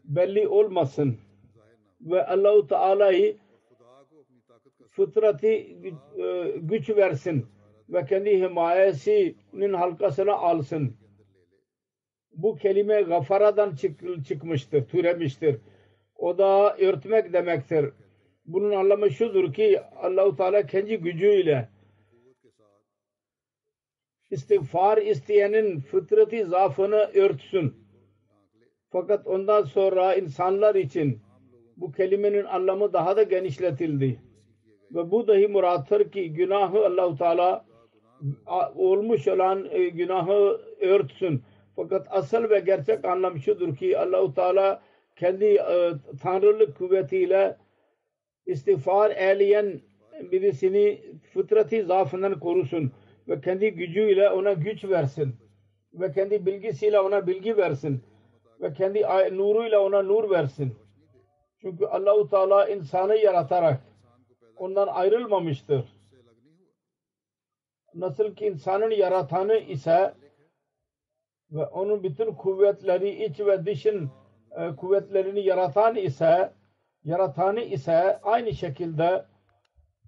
belli olmasın ve Allah-u Teala'yı fıtratı güç versin ve kendi himayesinin halkasına alsın. Bu kelime gafaradan çıkmıştır, türemiştir. O da örtmek demektir. Bunun anlamı şudur ki Allah-u Teala kendi gücüyle istiğfar isteyenin fıtratı zaafını örtsün. Fakat ondan sonra insanlar için bu kelimenin anlamı daha da genişletildi. Ve bu dahi murattır ki günahı Allah-u Teala olmuş olan günahı örtsün. Fakat asıl ve gerçek anlam şudur ki Allah-u Teala kendi tanrılık kuvvetiyle istiğfar eyleyen birisini fıtratı zaafından korusun ve kendi gücüyle ona güç versin ve kendi bilgisiyle ona bilgi versin ve kendi nuruyla ona nur versin. Çünkü Allah-u Teala insanı yaratarak ondan ayrılmamıştır. Nasıl ki insanın yaratanı ise ve onun bütün kuvvetleri iç ve dışın kuvvetlerini yaratanı ise aynı şekilde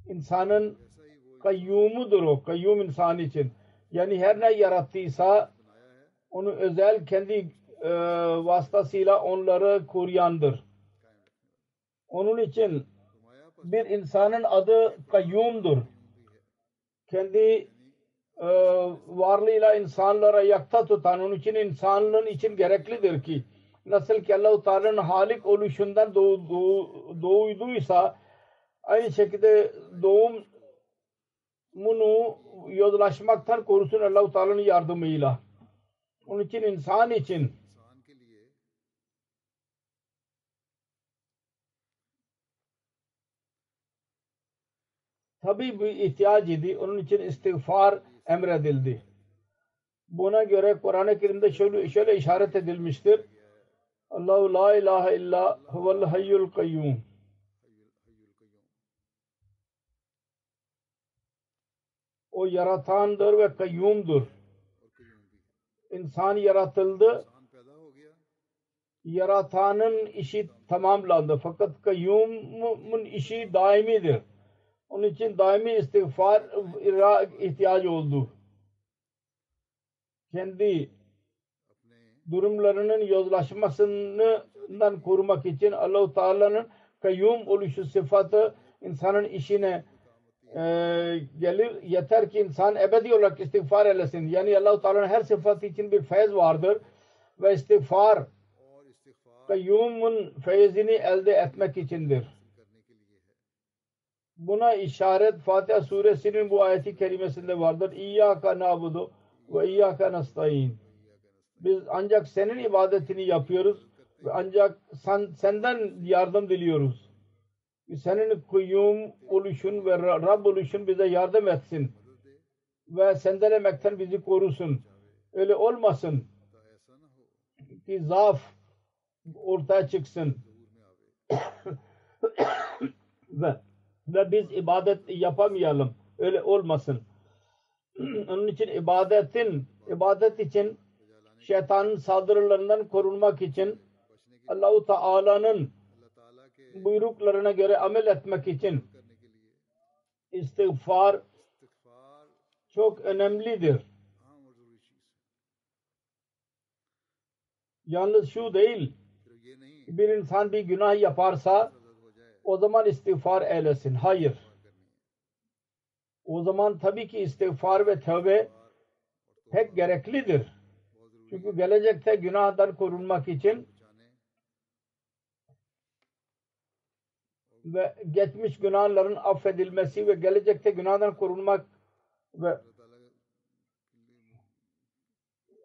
insanın kayyumudur o. Kayyum insan için. Yani her ne yarattıysa onu özel kendi vasıtasıyla onları koruyandır. Onun için bir insanın adı kayyumdur. Kendi varlığıyla insanlara ayakta tutan, onun için insanlığın için gereklidir ki nasıl ki Allah-u Teala'nın halik oluşundan doğduysa aynı şekilde doğumunu yozlaşmaktan korusun Allah-u Teala'nın yardımıyla. Onun için insan için tabii bir ihtiyaç idi. Onun için istiğfar emredildi. Buna göre Kur'an-ı Kerim'de şöyle işaret edilmiştir. Allahu la ilahe illa huvel hayyul kayyum. O yaratandır ve kayyumdur. İnsan yaratıldı. Yaratanın işi tamamlandı. Fakat kayyumun işi daimidir. Onun için daimi istiğfar ihtiyacı oldu. Kendi durumlarının yozlaşmasından korumak için Allah-u Teala'nın kayyum oluşu sıfatı insanın işine gelir. Yeter ki insan ebedi olarak istiğfar eylesin. Yani Allah-u Teala'nın her sıfatı için bir feyz vardır ve istiğfar kayyumun feyzini elde etmek içindir. Buna işaret Fatiha suresinin bu ayeti kerimesinde vardır. İyyâke na'budu ve iyyâke nestaîn. Biz ancak senin ibadetini yapıyoruz ve ancak senden yardım diliyoruz. Senin kayyum oluşun ve Rab oluşun bize yardım etsin ve sendelemekten bizi korusun. Öyle olmasın ki zaaf ortaya çıksın ve biz ibadet yapamayalım. Öyle olmasın. Onun için ibadet için şeytanın saldırılarından korunmak için Allah-u Teala'nın buyruklarına göre amel etmek için istiğfar çok önemlidir. Yalnız şu değil, bir insan bir günah yaparsa o zaman istiğfar eylesin. Hayır. O zaman tabii ki istiğfar ve tövbe pek gereklidir. Çünkü gelecekte günahdan korunmak için ve geçmiş günahların affedilmesi ve gelecekte günahdan korunmak ve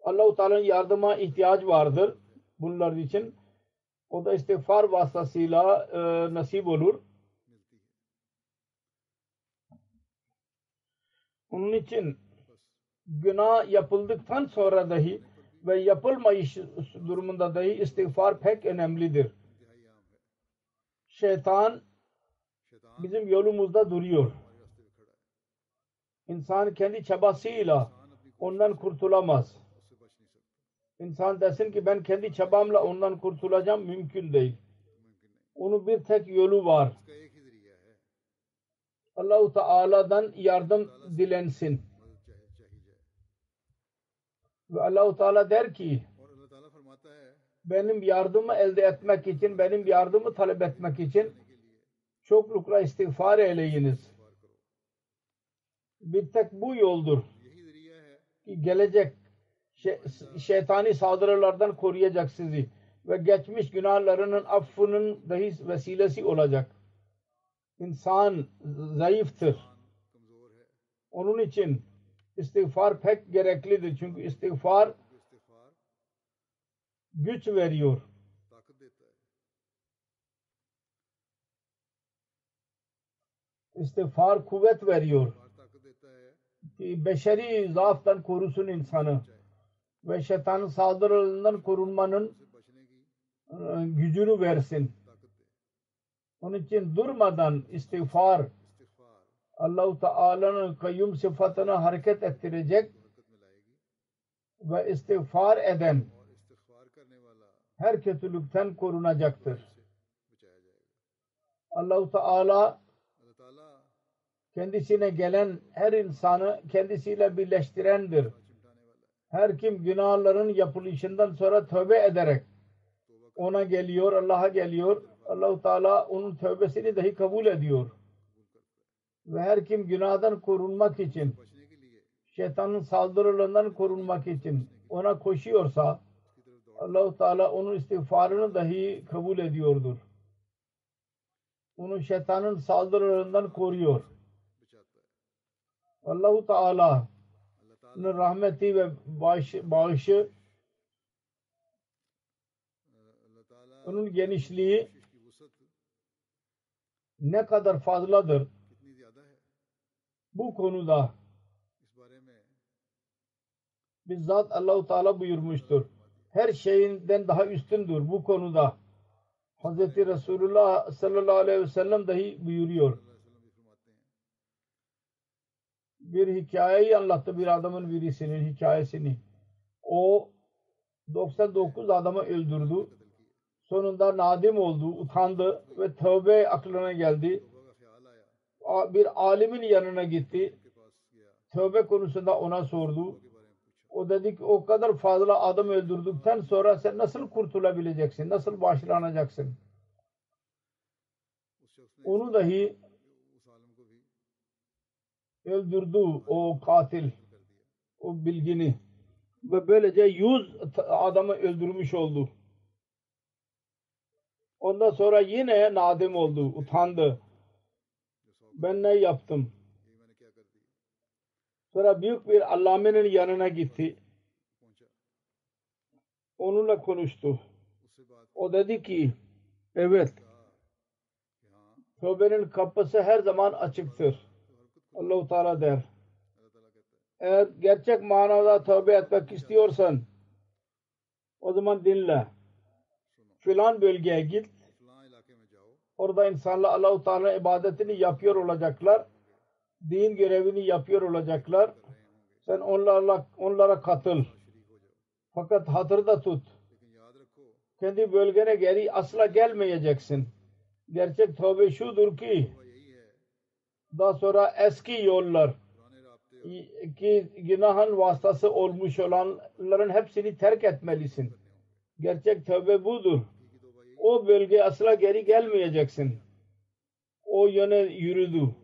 Allah-u Teala'nın yardıma ihtiyaç vardır bunlar için. O da istiğfar vasıtasıyla nasip olur. Onun için günah yapıldıktan sonra dahi ve yapılmayış durumunda dahi istiğfar pek önemlidir. Şeytan bizim yolumuzda duruyor. İnsan kendi çabasıyla ondan kurtulamaz. İnsan desin ki ben kendi çabamla ondan kurtulacağım, mümkün değil. Onun bir tek yolu var. Allah-u Teala'dan yardım dilensin. Ve Allah-u Teala der ki benim yardımı elde etmek için, benim yardımı talep etmek için çoklukla istiğfar eyleyiniz. Bir tek bu yoldur ki gelecek şeytani saldırılardan koruyacak sizi ve geçmiş günahlarının affının dahi vesilesi olacak. İnsan zayıftır. Onun için istiğfar pek gereklidir. Çünkü istiğfar güç veriyor. İstiğfar kuvvet veriyor. Ki beşeri zaaftan korusun insanı ve şeytanın saldırılarından korunmanın gücünü versin. Onun için durmadan istiğfar Allah-u Teala'nın kayyum sıfatını hareket ettirecek ve istiğfar eden her kötülükten korunacaktır. Allah-u Teala kendisine gelen her insanı kendisiyle birleştirendir. Her kim günahların yapılışından sonra tövbe ederek ona geliyor, Allah'a geliyor, Allah-u Teala onun tövbesini dahi kabul ediyor. Ve her kim günahdan korunmak için, şeytanın saldırılarından korunmak için ona koşuyorsa Allah-u Teala onun istiğfarını dahi kabul ediyordur. Onu şeytanın saldırılarından koruyor. Allah-u Teala'nın rahmeti ve bağışı, onun genişliği ne kadar fazladır. Bu konuda bizzat Allah-u Teala buyurmuştur. Her şeyinden daha üstündür bu konuda. Hz. Resulullah sallallahu aleyhi ve sellem dahi buyuruyor. Bir hikayeyi anlattı bir adamın birisinin hikayesini. O 99 adamı öldürdü. Sonunda nadim oldu, utandı ve tövbe aklına geldi. Bir alimin yanına gitti. Tövbe konusunda ona sordu. O dedi ki o kadar fazla adam öldürdükten sonra sen nasıl kurtulabileceksin? Nasıl bağışlanacaksın? Onu dahi öldürdü o katil, o bilgini. Ve böylece 100 adamı öldürmüş oldu. Ondan sonra yine nadim oldu, utandı. Ben ne yaptım? Sonra büyük bir allamenin yanına gitti. Onunla konuştu. O dedi ki evet, tövbenin kapısı her zaman açıktır. Allah-u Teala der. Eğer gerçek manada tövbe etmek istiyorsan o zaman dinle. Filan bölgeye git. Orada insanlar Allah-u Teala ibadetini yapıyor olacaklar. Din görevini yapıyor olacaklar. Sen onlara katıl. Fakat hatırda tut. Kendi bölgene geri asla gelmeyeceksin. Gerçek tövbe şudur ki daha sonra eski yollar ki günahın vasıtası olmuş olanların hepsini terk etmelisin. Gerçek tövbe budur. O bölgeye asla geri gelmeyeceksin. O yöne yürüdü.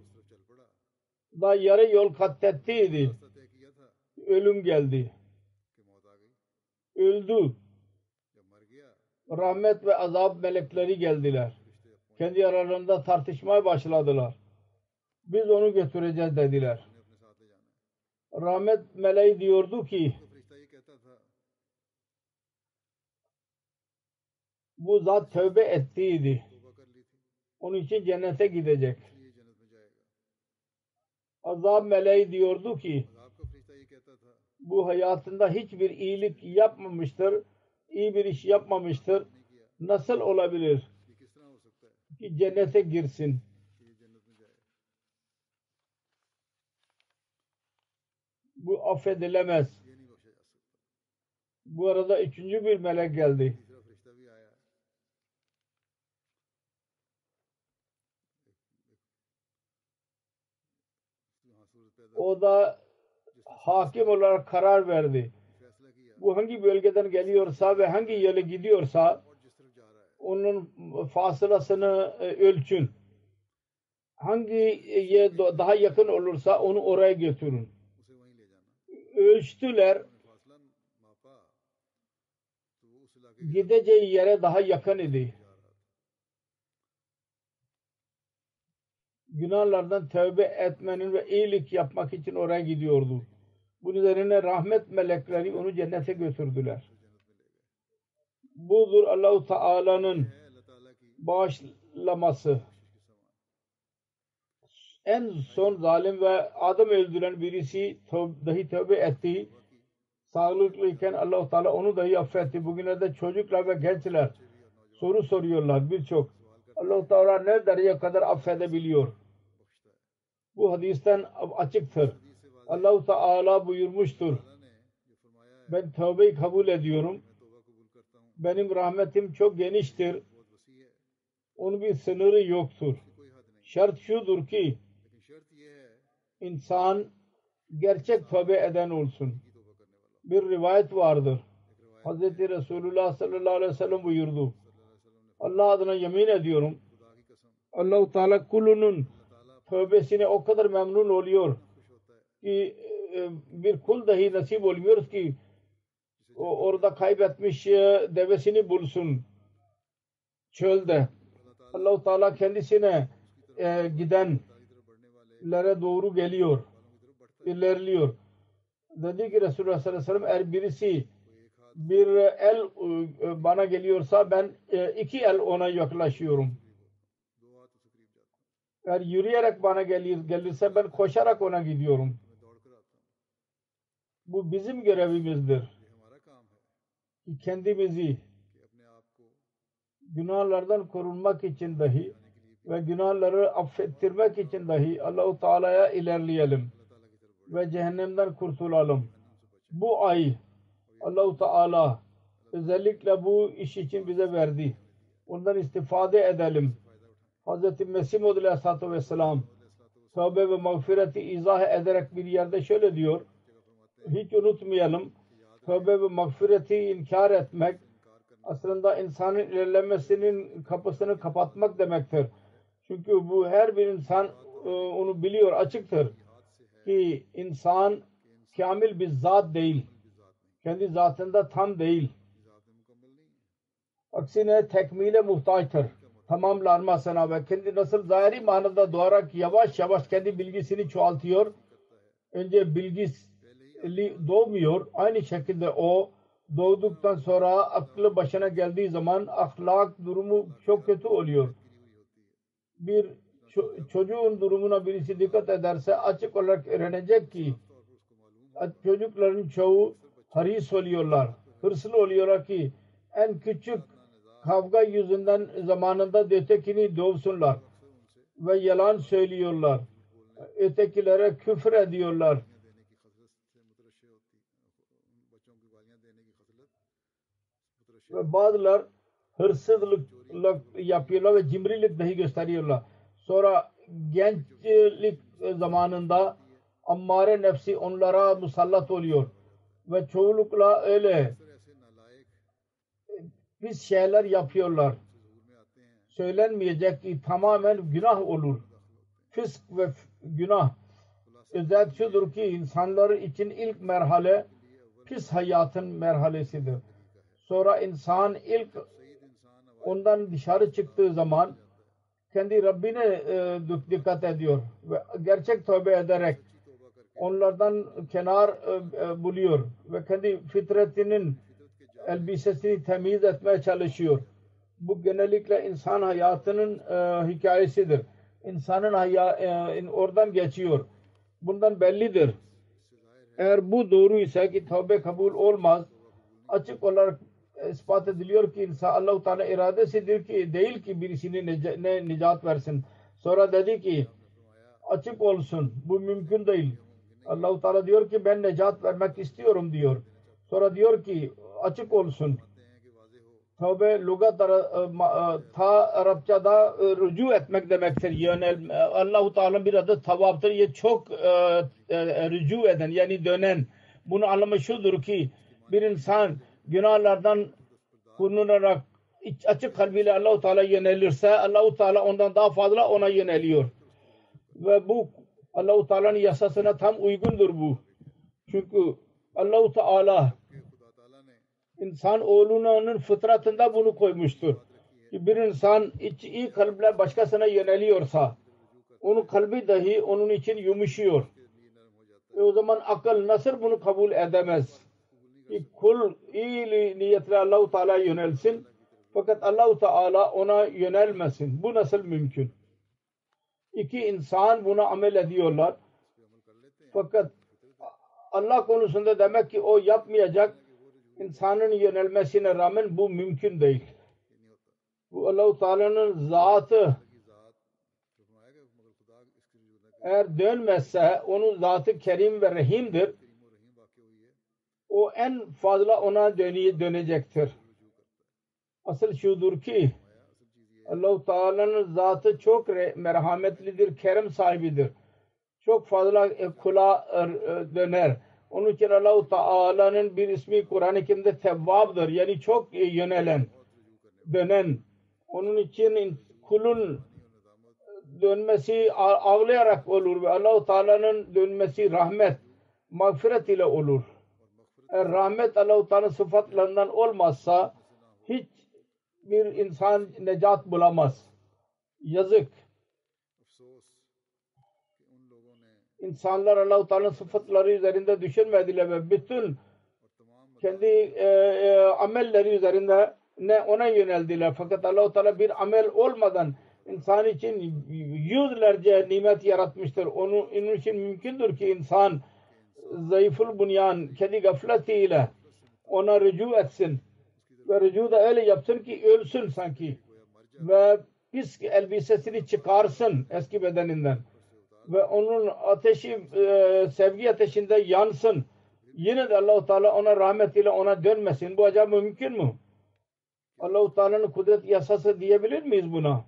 Daha yarı yol kat ettiydi. Ölüm geldi. Öldü. Rahmet ve azap melekleri geldiler. kendi aralarında tartışmaya başladılar. Biz onu götüreceğiz dediler. Rahmet meleği diyordu ki bu zat tövbe ettiydi. Onun için cennete gidecek. Azap meleği diyordu ki bu hayatında hiçbir iyilik yapmamıştır, iyi bir iş yapmamıştır. Nasıl olabilir ki cennete girsin? Bu affedilemez. Bu arada üçüncü bir melek geldi. O da hakim olarak karar verdi. Bu hangi bölgeden geliyorsa ve hangi yöne gidiyorsa onun fasılasını ölçün. Hangi yer daha yakın olursa onu oraya götürün. Ölçtüler. Gideceği yere daha yakın idi. Günahlardan tövbe etmenin ve iyilik yapmak için oraya gidiyordu. Bunun üzerine rahmet melekleri onu cennete götürdüler. Budur Allah-u Teala'nın bağışlaması. En son zalim ve adam öldüren birisi dahi tövbe etti. Sağlıklıyken Allah-u Teala onu dahi affetti. Bugünlerde çocuklar ve gençler soru soruyorlar birçok. Allah-u Teala ne derece kadar affedebiliyor? Bu hadisten açıktır. Allah-u Teala buyurmuştur. Ben tövbeyi kabul ediyorum. Benim rahmetim çok geniştir. Onun bir sınırı yoktur. Şart şudur ki insan gerçek tövbe eden olsun. Bir rivayet vardır. Hz. Resulullah sallallahu aleyhi ve sellem buyurdu. Allah adına yemin ediyorum. Allah-u Teala kulunun tövbesine o kadar memnun oluyor ki bir kul dahi nasip olmuyor ki orada kaybetmiş devesini bulsun çölde. Allah-u Teala kendisine gidenlere doğru geliyor, ilerliyor. Dedi ki Resulullah sallallahu aleyhi ve sellem eğer birisi bir el bana geliyorsa ben iki el ona yaklaşıyorum. Eğer yürüyerek bana gelirse ben koşarak ona gidiyorum. Bu bizim görevimizdir. Kendimizi günahlardan korunmak için dahi ve günahları affettirmek için dahi Allah-u Teala'ya ilerleyelim ve cehennemden kurtulalım. Bu ay Allah-u Teala özellikle bu iş için bize verdi. Ondan istifade edelim. Hz. Mesih Maud Aleyhisselatü Vesselam tövbe ve mağfireti izah ederek bir yerde şöyle diyor. Hiç unutmayalım. Tövbe ve mağfireti inkar etmek aslında insanın ilerlemesinin kapısını kapatmak demektir. Çünkü bu her bir insan onu biliyor, açıktır ki insan kamil bir zat değil. Kendi zatında tam değil. Aksine tekmile muhtaçtır. Tamamlanmasına ve kendi nasıl zahiri manada doğarak yavaş yavaş kendi bilgisini çoğaltıyor. Önce bilgisi doğmuyor. Aynı şekilde o doğduktan sonra aklı başına geldiği zaman ahlak durumu çok kötü oluyor. Bir çocuğun durumuna birisi dikkat ederse açık olarak öğrenecek ki çocukların çoğu haris oluyorlar. Hırslı oluyorlar ki en küçük kavga yüzünden zamanında ötekini dövsünler ve yalan söylüyorlar. Ötekilere küfür ediyorlar. Ve bazılar hırsızlık yapıyorlar ve cimrilik dahi gösteriyorlar. Sonra gençlik zamanında ammare nefsi onlara musallat oluyor. Ve çoğunlukla öyle pis şeyler yapıyorlar. Söylenmeyecek ki tamamen günah olur. Fisk ve günah. Özet şudur ki insanlar için ilk merhale pis hayatın merhalesidir. Sonra insan ilk ondan dışarı çıktığı zaman kendi Rabbine dikkat ediyor ve gerçek tövbe ederek onlardan kenar buluyor ve kendi fitretinin elbisesini temiz etmeye çalışıyor. Bu genellikle insan hayatının hikayesidir. İnsanın oradan geçiyor. Bundan bellidir. Eğer bu doğru ise ki tövbe kabul olmaz, açık olarak ispat ediliyor ki insan Allah-u Teala iradesidir ki değil ki birisini nicat versin. Sonra dedi ki açık olsun. Bu mümkün değil. Allah-u Teala diyor ki ben nicat vermek istiyorum diyor. Sonra diyor ki açık olsun. Tövbe lügat Arapçada rücu etmek demektir. Yani Allah-u Teala bir adı tavaptır. Ye çok rücu eden yani dönen. Bunu anlamı şudur ki bir insan günahlardan kurtularak açık kalbiyle Allah-u Teala yönelirse Allah-u Teala ondan daha fazla ona yöneliyor. Ve bu Allah-u Teala'nın yasasına tam uygundur bu. Çünkü Allah-u Teala İnsan oğlunun fıtratında bunu koymuştur. Ki bir insan iyi kalple başkasına yöneliyorsa onun kalbi dahi onun için yumuşuyor. O zaman akıl nasıl bunu kabul edemez? Ki kul iyi niyetle Allah-u Teala'ya yönelsin fakat Allah-u Teala ona yönelmesin. Bu nasıl mümkün? İki insan buna amel ediyorlar. Fakat Allah konusunda demek ki o yapmayacak. İnsanın yönelmesine rağmen bu mümkün değil. Bu Allah-u Teala'nın zatı eğer dönmezse onun zatı kerim ve rahimdir. O en fazla ona dönecektir. Asıl şudur ki Allah-u Teala'nın zatı çok merhametlidir, kerem sahibidir. Çok fazla kula döner. Onun için Allah-u Teala'nın bir ismi Kur'an-ı Kerim'de Tevvab'dır. Yani çok yönelen, dönen. Onun için kulun dönmesi ağlayarak olur ve Allah-u Teala'nın dönmesi rahmet, mağfiret ile olur. Eğer rahmet Allah-u Teala'nın sıfatlarından olmazsa hiç bir insan necat bulamaz. Yazık. İnsanlar Allah-u Teala'nın sıfatları üzerinde düşünmediler ve bütün kendi amelleri üzerinde ona yöneldiler. Fakat Allah-u Teala bir amel olmadan insan için yüzlerce nimet yaratmıştır. Onun için mümkündür ki insan zayıful bunyan kendi gafletiyle ona rücu etsin ve rücu da öyle yapsın ki ölsün sanki ve pis elbisesini çıkarsın eski bedeninden ve onun ateşi sevgi ateşinde yansın. Yine de Allah-u Teala ona rahmetiyle ona dönmesin. Bu acaba mümkün mü? Allah-u Teala'nın kudret yasası diyebilir miyiz buna?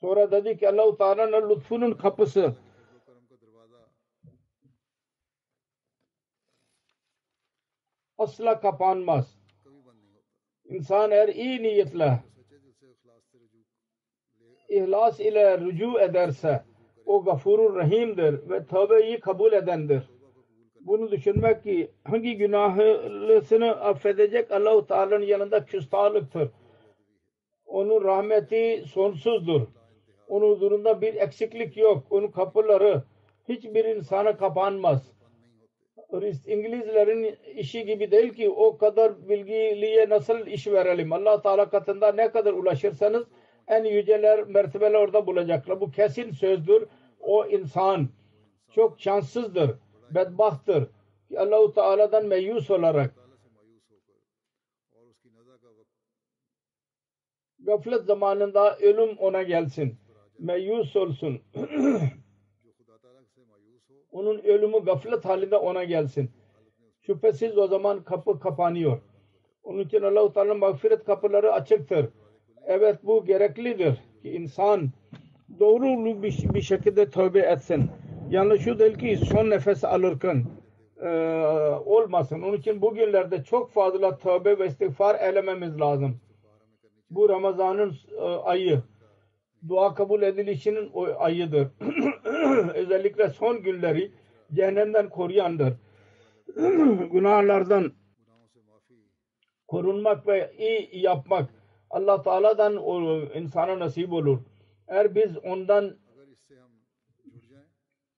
Sonra dedi ki Allah-u Teala'nın lütfunun kapısı asla kapanmaz. İnsan eğer iyi niyetle ihlas ile rücu ederse o gafurur rahimdir ve tövbeyi kabul edendir. Bunu düşünmek ki hangi günahlısını affedecek Allah-u Teala'nın yanında küstahlıktır. Onun rahmeti sonsuzdur. Onun huzurunda bir eksiklik yok. Onun kapıları hiçbir insana kapanmaz. İngilizlerin işi gibi değil ki o kadar bilgiliye nasıl iş verelim. Allah Teala katında ne kadar ulaşırsanız en yüceler mertebeler orada bulacaklar. Bu kesin sözdür. O insan çok şanssızdır, bedbahttır ki Allah-u Teala'dan meyus olarak gaflet zamanında ölüm ona gelsin. Meyus olsun. Onun ölümü gaflet halinde ona gelsin. Şüphesiz o zaman kapı kapanıyor. Onun için Allah-u Teala'nın mağfiret kapıları açıktır. Evet bu gereklidir ki insan doğru bir şekilde tövbe etsin. Yani şu değil ki son nefes alırken olmasın. Onun için bugünlerde çok fazla tövbe ve istiğfar elememiz lazım. Bu Ramazan'ın ayı. Dua kabul edilişinin ayıdır. Özellikle son günleri cehennemden koruyandır. Günahlardan korunmak ve iyi yapmak Allah Teala'dan insana nasip olur. Eğer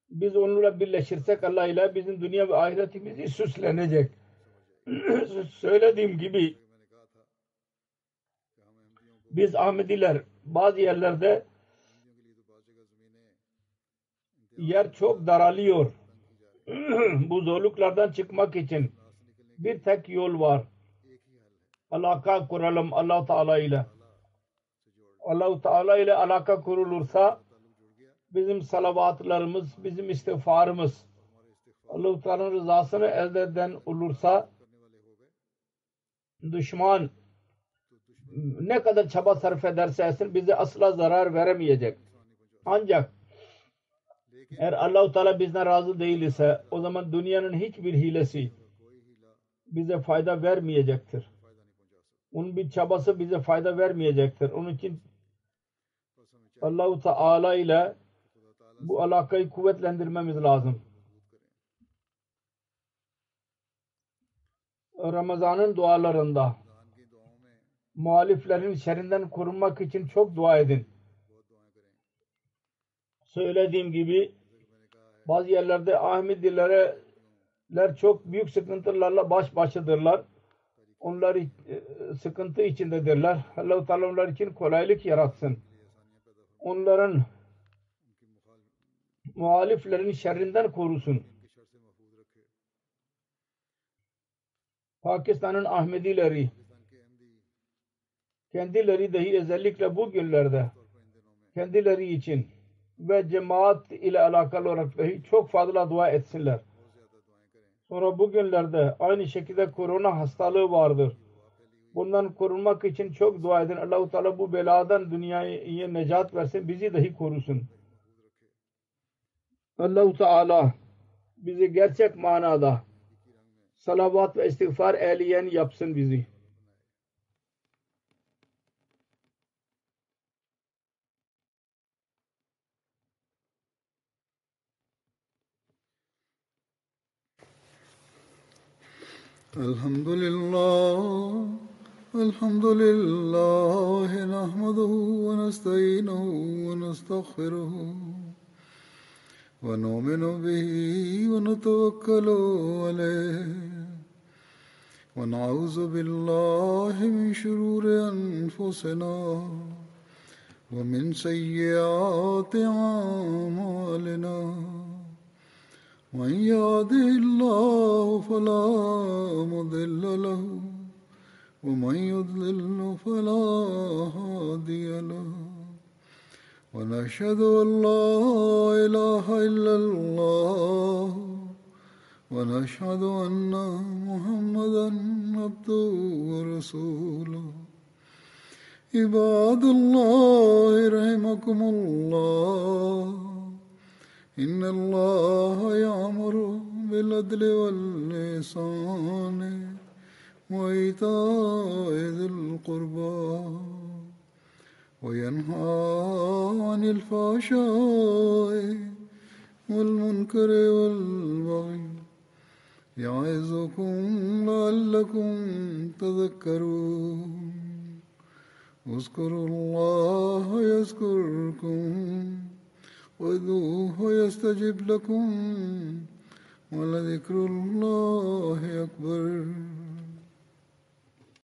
biz onunla birleşirsek Allah ile bizim dünya ve ahiretimizi süslenecek. Söylediğim gibi biz Ahmediler bazı yerlerde yer çok daralıyor. Bu zorluklardan çıkmak için bir tek yol var. Alaka kuralım Allah Teala ile. Allah Teala ile alaka kurulursa bizim salavatlarımız, bizim istiğfarımız Allah Teala'nın rızasını elde eden olursa düşman ne kadar çaba sarf ederse etsin bize asla zarar veremeyecek. Ancak eğer Allah-u Teala bizden razı değil ise o zaman dünyanın hiçbir hilesi bize fayda vermeyecektir. Onun bir çabası bize fayda vermeyecektir. Onun için Allah-u Teala ile bu alakayı kuvvetlendirmemiz lazım. Ramazan'ın dualarında muhaliflerin şerrinden korunmak için çok dua edin. Söylediğim gibi bazı yerlerde Ahmediler çok büyük sıkıntılarla baş başadırlar. Onlar sıkıntı içindedirler. Allah-u Teala onlar için kolaylık yaratsın. Onların muhaliflerin şerrinden korusun. Pakistan'ın Ahmedileri kendileri dahi özellikle bu günlerde kendileri için ve cemaat ile alakalı olarak dahi çok fazla dua etsinler. Sonra bu günlerde aynı şekilde korona hastalığı vardır. Bundan korunmak için çok dua edin. Allah-u Teala bu beladan dünyaya necat versin. Bizi dahi korusun. Allah-u Teala bizi gerçek manada salavat ve istiğfar ehliyen yapsın bizi. الحمد لله نحمده ونستعينه ونستغفره ونؤمن به ونتوكل عليه ونعوذ بالله من شرور أنفسنا ومن سيئات أعمالنا من يهده الله فلا مضل له ومن يضلل فلا هادي له ونشهد أن لا إله إلا الله ونشهد أن محمدا عبده ورسوله عباد الله رحمكم الله إن الله يأمر بالعدل والإحسان وإيتاء ذي القربى وينهى عن الفحشاء والمنكر والبغي يعظكم لعلكم تذكرون اذكروا الله يذكركم وادعوه يستجب لكم ولذكر الله أكبر